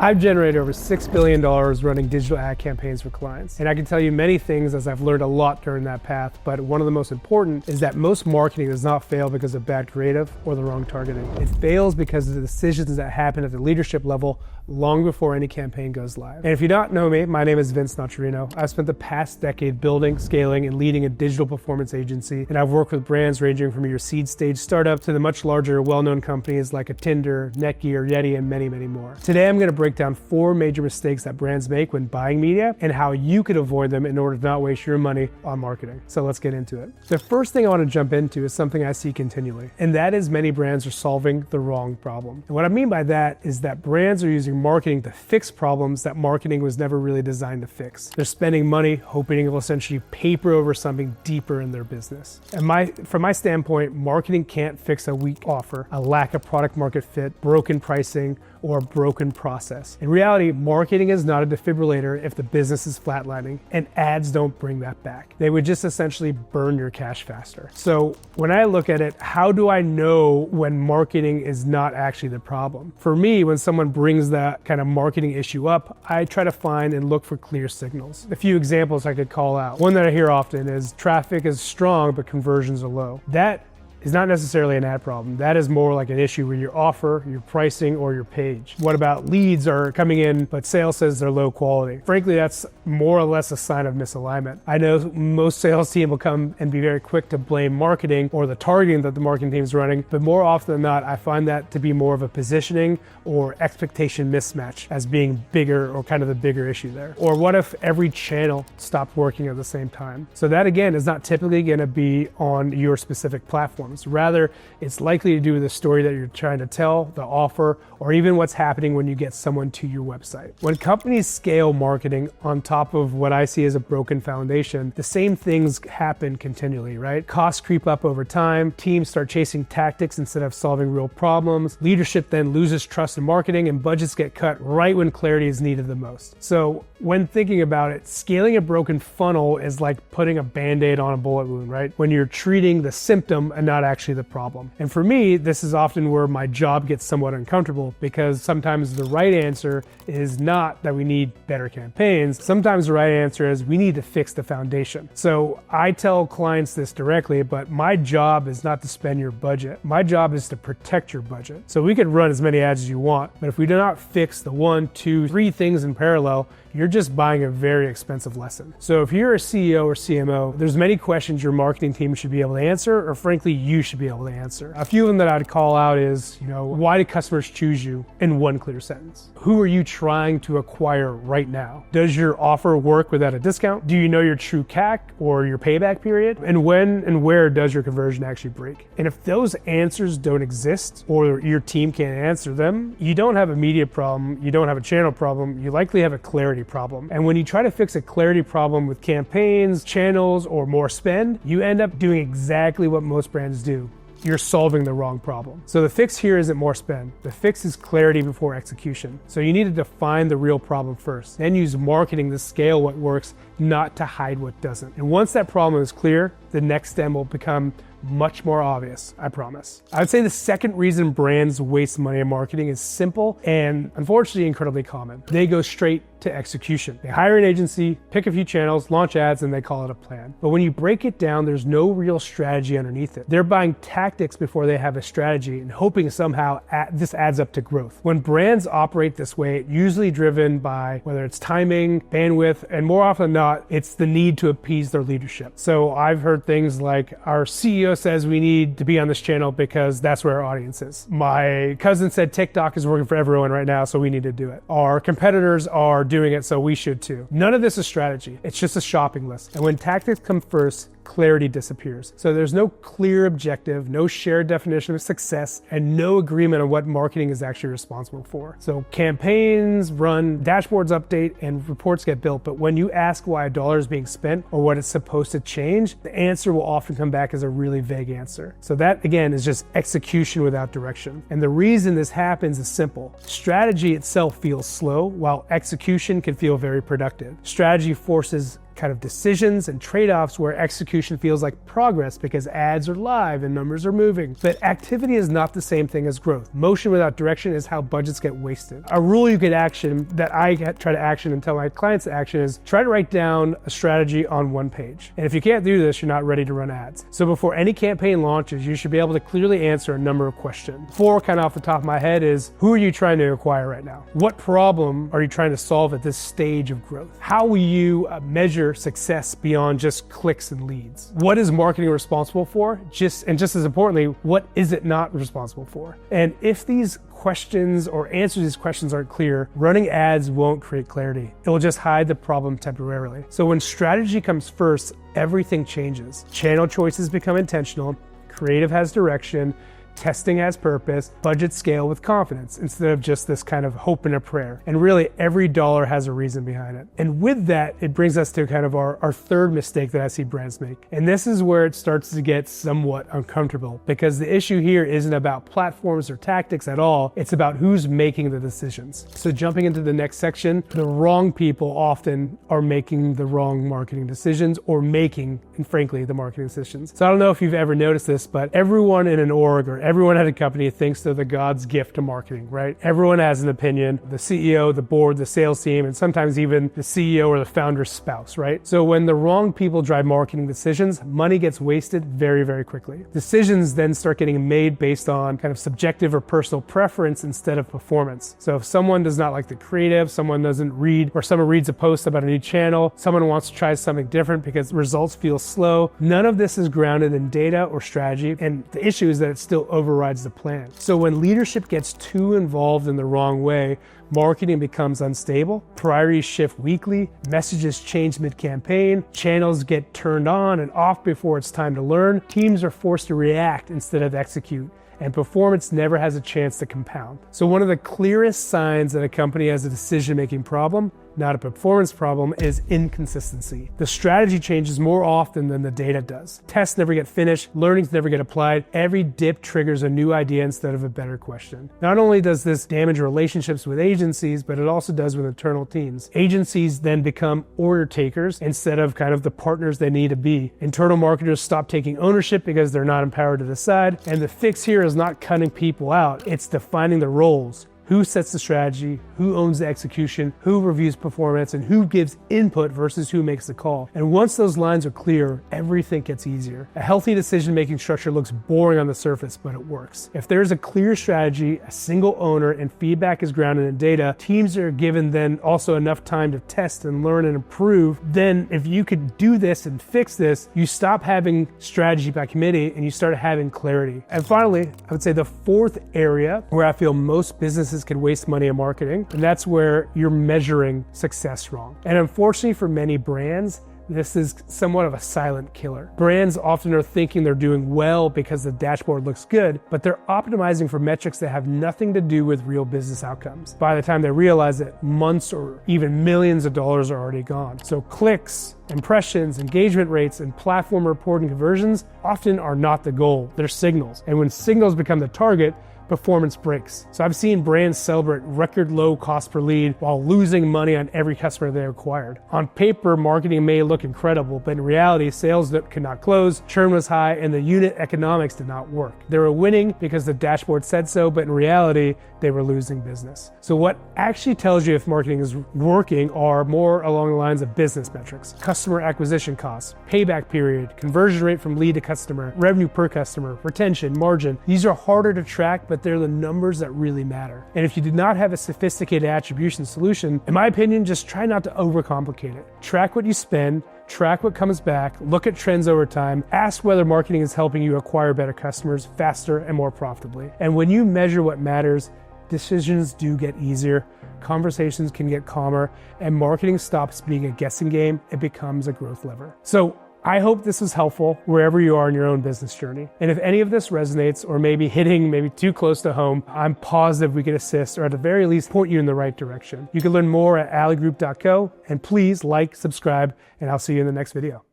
I've generated over $6 billion running digital ad campaigns for clients. And I can tell you many things as I've learned a lot during that path, but one of the most important is that most marketing does not fail because of bad creative or the wrong targeting. It fails because of the decisions that happen at the leadership level long before any campaign goes live. And if you don't know me, my name is Vince Nocerino. I've spent the past decade building, scaling, and leading a digital performance agency, and I've worked with brands ranging from your seed stage startup to the much larger, well-known companies like a Tinder, Netgear, Yeti, and many, many more. Today, I'm gonna break down 4 major mistakes that brands make when buying media and how you could avoid them in order to not waste your money on marketing. So let's get into it. The first thing I wanna jump into is something I see continually, and that is many brands are solving the wrong problem. And what I mean by that is that brands are using marketing to fix problems that marketing was never really designed to fix. They're spending money hoping it will essentially paper over something deeper in their business. And from my standpoint, marketing can't fix a weak offer, a lack of product market fit, broken pricing, or a broken process. In reality, marketing is not a defibrillator if the business is flatlining, and ads don't bring that back. They would just essentially burn your cash faster. So when I look at it, how do I know when marketing is not actually the problem? For me, when someone brings that kind of marketing issue up, I try to find and look for clear signals. A few examples I could call out. One that I hear often is traffic is strong, but conversions are low. That is not necessarily an ad problem. That is more like an issue with your offer, your pricing, or your page. What about leads are coming in, but sales says they're low quality? Frankly, that's more or less a sign of misalignment. I know most sales team will come and be very quick to blame marketing or the targeting that the marketing team is running, but more often than not, I find that to be more of a positioning or expectation mismatch as being bigger or kind of the bigger issue there. Or what if every channel stopped working at the same time? So that again is not typically gonna be on your specific platform. Rather, it's likely to do with the story that you're trying to tell, the offer, or even what's happening when you get someone to your website. When companies scale marketing on top of what I see as a broken foundation, the same things happen continually, right? Costs creep up over time, teams start chasing tactics instead of solving real problems, leadership then loses trust in marketing, and budgets get cut right when clarity is needed the most. So when thinking about it, scaling a broken funnel is like putting a Band-Aid on a bullet wound, right? When you're treating the symptom and not actually the problem. And for me, this is often where my job gets somewhat uncomfortable, because sometimes the right answer is not that we need better campaigns. Sometimes the right answer is we need to fix the foundation. So I tell clients this directly, but my job is not to spend your budget. My job is to protect your budget. So we could run as many ads as you want, but if we do not fix the 1, 2, 3 things in parallel, you're just buying a very expensive lesson. So if you're a CEO or CMO, there's many questions your marketing team should be able to answer, or frankly, you should be able to answer. A few of them that I'd call out is, why do customers choose you in one clear sentence? Who are you trying to acquire right now? Does your offer work without a discount? Do you know your true CAC or your payback period? And when and where does your conversion actually break? And if those answers don't exist, or your team can't answer them, you don't have a media problem, you don't have a channel problem, you likely have a clarity problem. And when you try to fix a clarity problem with campaigns, channels, or more spend, you end up doing exactly what most brands do. You're solving the wrong problem. So the fix here isn't more spend. The fix is clarity before execution. So you need to define the real problem first, then use marketing to scale what works, not to hide what doesn't. And once that problem is clear, the next step will become much more obvious, I promise. I would say the second reason brands waste money on marketing is simple and unfortunately incredibly common. They go straight to execution. They hire an agency, pick a few channels, launch ads, and they call it a plan. But when you break it down, there's no real strategy underneath it. They're buying tactics before they have a strategy and hoping somehow this adds up to growth. When brands operate this way, it's usually driven by whether it's timing, bandwidth, and more often than not, it's the need to appease their leadership. So I've heard things like, our CEO says we need to be on this channel because that's where our audience is. My cousin said TikTok is working for everyone right now, so we need to do it. Our competitors are doing it, so we should too. None of this is strategy. It's just a shopping list. And when tactics come first, clarity disappears. So there's no clear objective, no shared definition of success, and no agreement on what marketing is actually responsible for. So campaigns run, dashboards update, and reports get built. But when you ask why a dollar is being spent or what it's supposed to change, the answer will often come back as a really vague answer. So that, again, is just execution without direction. And the reason this happens is simple. Strategy itself feels slow, while execution can feel very productive. Strategy forces kind of decisions and trade-offs where execution feels like progress because ads are live and numbers are moving. But activity is not the same thing as growth. Motion without direction is how budgets get wasted. A rule you could action that I try to action and tell my clients to action is try to write down a strategy on one page. And if you can't do this, you're not ready to run ads. So before any campaign launches, you should be able to clearly answer a number of questions. 4 kind of off the top of my head is, who are you trying to acquire right now? What problem are you trying to solve at this stage of growth? How will you measure success beyond just clicks and leads? What is marketing responsible for? Just as importantly, what is it not responsible for? And if these questions or answers to these questions aren't clear, running ads won't create clarity. It will just hide the problem temporarily. So when strategy comes first, everything changes. Channel choices become intentional, creative has direction, testing has purpose, budget scale with confidence instead of just this kind of hope and a prayer. And really every dollar has a reason behind it. And with that, it brings us to kind of our third mistake that I see brands make. And this is where it starts to get somewhat uncomfortable, because the issue here isn't about platforms or tactics at all. It's about who's making the decisions. So jumping into the next section, the wrong people often are making the wrong marketing decisions or making, and frankly, the marketing decisions. So I don't know if you've ever noticed this, but everyone in an org or everyone at a company thinks they're the God's gift to marketing, right? Everyone has an opinion, the CEO, the board, the sales team, and sometimes even the CEO or the founder's spouse, right? So when the wrong people drive marketing decisions, money gets wasted very, very quickly. Decisions then start getting made based on kind of subjective or personal preference instead of performance. So if someone does not like the creative, someone doesn't read, or someone reads a post about a new channel, someone wants to try something different because results feel slow, none of this is grounded in data or strategy. And the issue is that it still overrides the plan. So when leadership gets too involved in the wrong way, marketing becomes unstable, priorities shift weekly, messages change mid-campaign, channels get turned on and off before it's time to learn, teams are forced to react instead of execute, and performance never has a chance to compound. So one of the clearest signs that a company has a decision-making problem, not a performance problem, is inconsistency. The strategy changes more often than the data does. Tests never get finished, learnings never get applied. Every dip triggers a new idea instead of a better question. Not only does this damage relationships with agencies, but it also does with internal teams. Agencies then become order takers instead of kind of the partners they need to be. Internal marketers stop taking ownership because they're not empowered to decide. And the fix here is not cutting people out, it's defining the roles. Who sets the strategy, who owns the execution, who reviews performance, and who gives input versus who makes the call. And once those lines are clear, everything gets easier. A healthy decision-making structure looks boring on the surface, but it works. If there's a clear strategy, a single owner, and feedback is grounded in data, teams are given then also enough time to test and learn and improve. Then if you could do this and fix this, you stop having strategy by committee and you start having clarity. And finally, I would say the fourth area where I feel most businesses can waste money in marketing, and that's where you're measuring success wrong. And unfortunately for many brands, this is somewhat of a silent killer. Brands often are thinking they're doing well because the dashboard looks good, but they're optimizing for metrics that have nothing to do with real business outcomes. By the time they realize it, months or even millions of dollars are already gone. So clicks, impressions, engagement rates, and platform reporting conversions often are not the goal, they're signals. And when signals become the target, performance breaks. So I've seen brands celebrate record low cost per lead while losing money on every customer they acquired. On paper, marketing may look incredible, but in reality, sales could not close, churn was high, and the unit economics did not work. They were winning because the dashboard said so, but in reality, they were losing business. So what actually tells you if marketing is working are more along the lines of business metrics: customer acquisition costs, payback period, conversion rate from lead to customer, revenue per customer, retention, margin. These are harder to track, but they're the numbers that really matter. And if you do not have a sophisticated attribution solution, in my opinion, just try not to overcomplicate it. Track what you spend, track what comes back, look at trends over time, ask whether marketing is helping you acquire better customers faster and more profitably. And when you measure what matters, decisions do get easier, conversations can get calmer, and marketing stops being a guessing game. It becomes a growth lever. So I hope this was helpful wherever you are in your own business journey. And if any of this resonates or maybe hitting too close to home, I'm positive we can assist or at the very least point you in the right direction. You can learn more at allygroup.co, and please like, subscribe, and I'll see you in the next video.